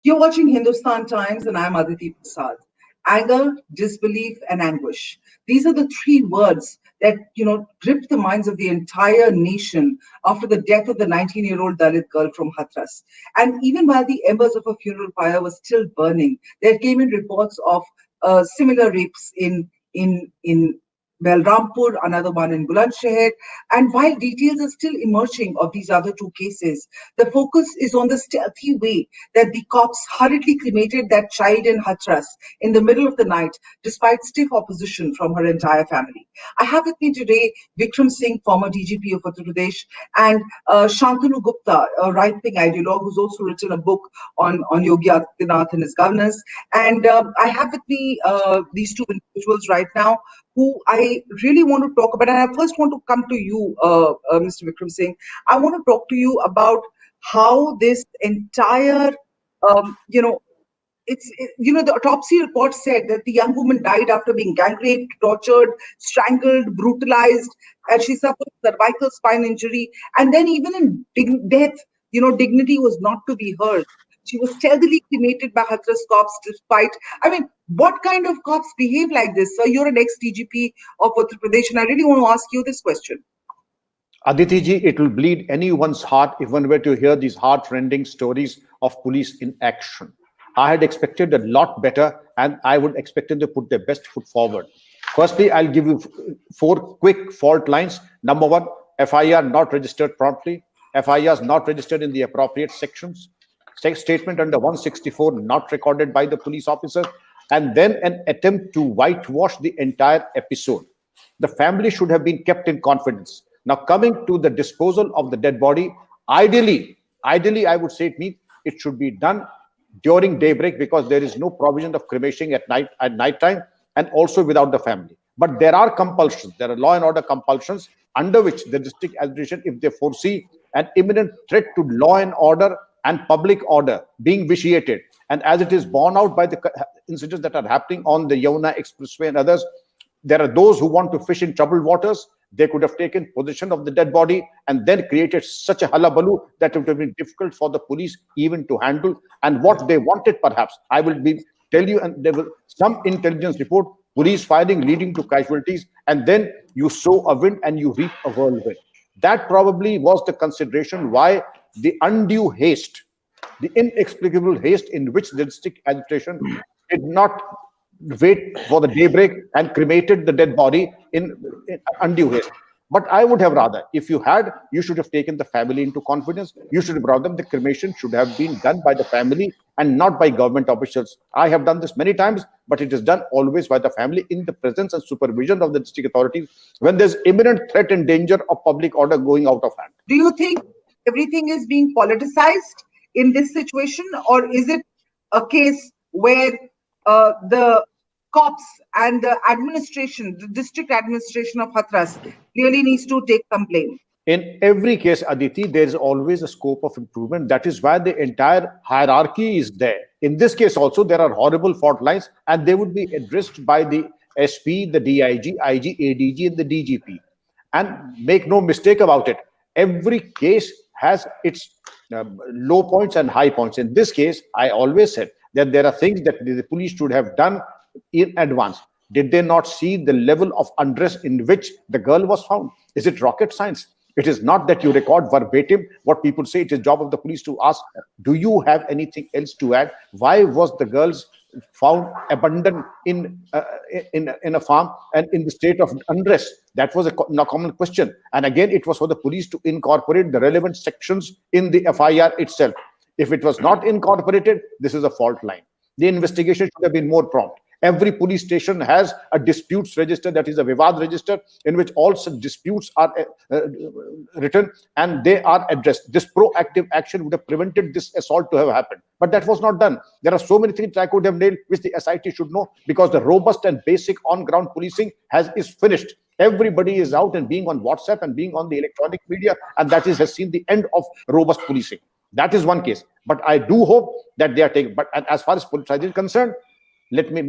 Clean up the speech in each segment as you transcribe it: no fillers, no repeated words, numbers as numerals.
You're watching Hindustan Times, and I'm Aditi Prasad. Anger, disbelief, and anguish. These are the three words that gripped the minds of the entire nation after the death of the 19-year-old Dalit girl from Hathras. And even while the embers of a funeral pyre were still burning, there came in reports of similar rapes in Balrampur, another one in Bulandshahr. And while details are still emerging of these other two cases, the focus is on the stealthy way that the cops hurriedly cremated that child in Hathras in the middle of the night, despite stiff opposition from her entire family. I have with me today Vikram Singh, former DGP of Uttar Pradesh, and Shantanu Gupta, a right-wing ideologue who's also written a book on Yogi Adityanath and his governance. And I have with me these two individuals right now who I really want to talk about. And I first want to come to you, Mr. Vikram Singh. I want to talk to you about how this entire, the autopsy report said that the young woman died after being gang raped, tortured, strangled, brutalized, and she suffered cervical spine injury. And then even in death, dignity was not to be heard. She was stealthily cremated by Hathras cops despite, I mean, what kind of cops behave like this? So you're an ex-DGP of Uttar Pradesh, and I really want to ask you this question. Aditi ji, it will bleed anyone's heart if one were to hear these heart-rending stories of police in action. I had expected a lot better, and I would expect them to put their best foot forward. Firstly, I'll give you four quick fault lines. Number one, FIR not registered promptly. FIRs not registered in the appropriate sections. Statement under 164 not recorded by the police officer. And then an attempt to whitewash the entire episode. The family should have been kept in confidence. Now, coming to the disposal of the dead body, ideally, I would say it should be done during daybreak, because there is no provision of cremation at night time, and also without the family. But there are compulsions, there are law and order compulsions under which the district administration, if they foresee an imminent threat to law and order and public order being vitiated, and as it is borne out by the incidents that are happening on the Yamuna Expressway and others, there are those who want to fish in troubled waters. They could have taken possession of the dead body and then created such a hullabaloo that it would have been difficult for the police even to handle. And what they wanted, perhaps, I will tell you, and there was some intelligence report, police firing leading to casualties, and then you sow a wind and you reap a whirlwind. That probably was the consideration why the undue haste, the inexplicable haste in which the district administration did not wait for the daybreak and cremated the dead body in undue haste. But I would have rather, if you should have taken the family into confidence. You should have brought them. The cremation should have been done by the family and not by government officials. I have done this many times, but it is done always by the family in the presence and supervision of the district authorities when there's imminent threat and danger of public order going out of hand. Do you think everything is being politicized in this situation, or is it a case where the cops and the administration, the district administration of Hathras, really needs to take some blame? In every case, Aditi, there is always a scope of improvement. That is why the entire hierarchy is there. In this case also, there are horrible fault lines, and they would be addressed by the SP, the DIG, IG, ADG, and the DGP. And make no mistake about it, every case has its low points and high points. In this case, I always said that there are things that the police should have done in advance. Did they not see the level of undress in which the girl was found? Is it rocket science? It is not that you record verbatim what people say. It is job of the police to ask, do you have anything else to add? Why was the girl found abandoned in a farm and in the state of undress? That was a common question. And again, it was for the police to incorporate the relevant sections in the FIR itself. If it was not incorporated, this is a fault line. The investigation should have been more prompt. Every police station has a disputes register, that is a Vivad register, in which all such disputes are written and they are addressed. This proactive action would have prevented this assault to have happened. But that was not done. There are so many things I could have nailed, which the SIT should know, because the robust and basic on-ground policing is finished. Everybody is out and being on WhatsApp and being on the electronic media, and that has seen the end of robust policing. That is one case. But I do hope that they are taking. But as far as politicization is concerned,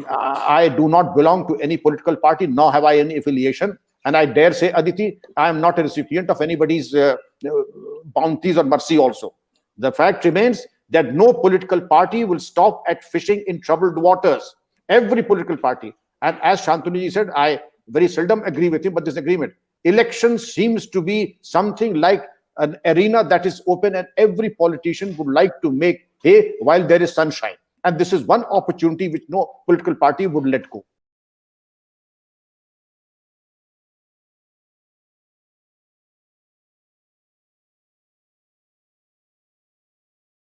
I do not belong to any political party, nor have I any affiliation. And I dare say, Aditi, I am not a recipient of anybody's bounties or mercy also. The fact remains that no political party will stop at fishing in troubled waters. Every political party. And as Shantanu said, I very seldom agree with him, but this agreement. Election seems to be something like an arena that is open, and every politician would like to make hay while there is sunshine. And this is one opportunity which no political party would let go.